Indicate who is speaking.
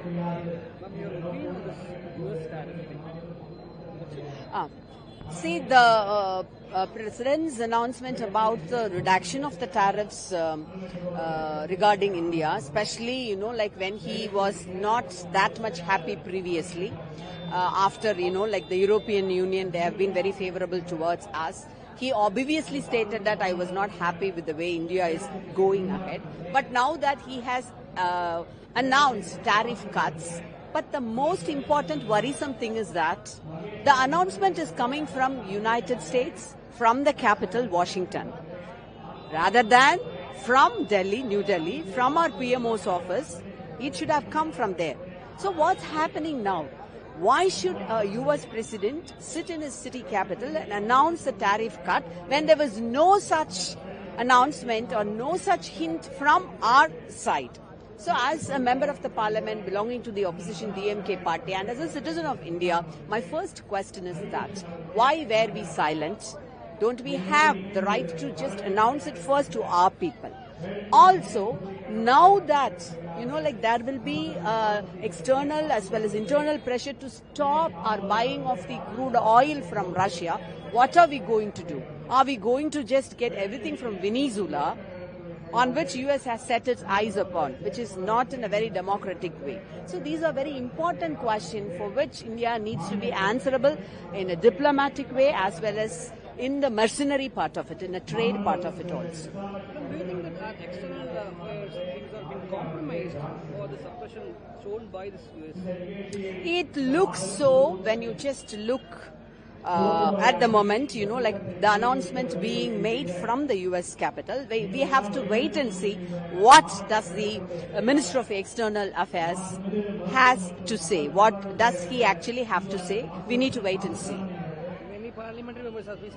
Speaker 1: Ma'am, your opinion on this US tariff thing?
Speaker 2: Ah, See, the President's announcement about the reduction of the tariffs regarding India, especially, like when he was not that much happy previously, after, like the European Union, they have been very favorable towards us. He obviously stated that I was not happy with the way India is going ahead. But now that he has announced tariff cuts, but the most important worrisome thing is that the announcement is coming from United States, from the capital, Washington, rather than from Delhi, New Delhi, from our PMO's office. It should have come from there. So what's happening now? Why should a US president sit in his city capital and announce a tariff cut when there was no such announcement or no such hint from our side? So as a member of the parliament belonging to the opposition DMK party and as a citizen of India, my first question is that why were we silent? Don't we have the right to just announce it first to our people? Also, now that, like there will be external as well as internal pressure to stop our buying of the crude oil from Russia, what are we going to do? Are we going to just get everything from Venezuela, on which US has set its eyes upon, which is not in a very democratic way? So these are very important questions for which India needs to be answerable in a diplomatic way as well as in the mercenary part of it, in a trade part of it also.
Speaker 1: Do you think that external affairs things are being compromised for the suppression shown by this US?
Speaker 2: It looks so when you just look at the moment, like the announcement being made from the US capital. We have to wait and see what does the Minister of External Affairs has to say. What does he actually have to say? We need to wait and see.
Speaker 1: Many parliamentary members have been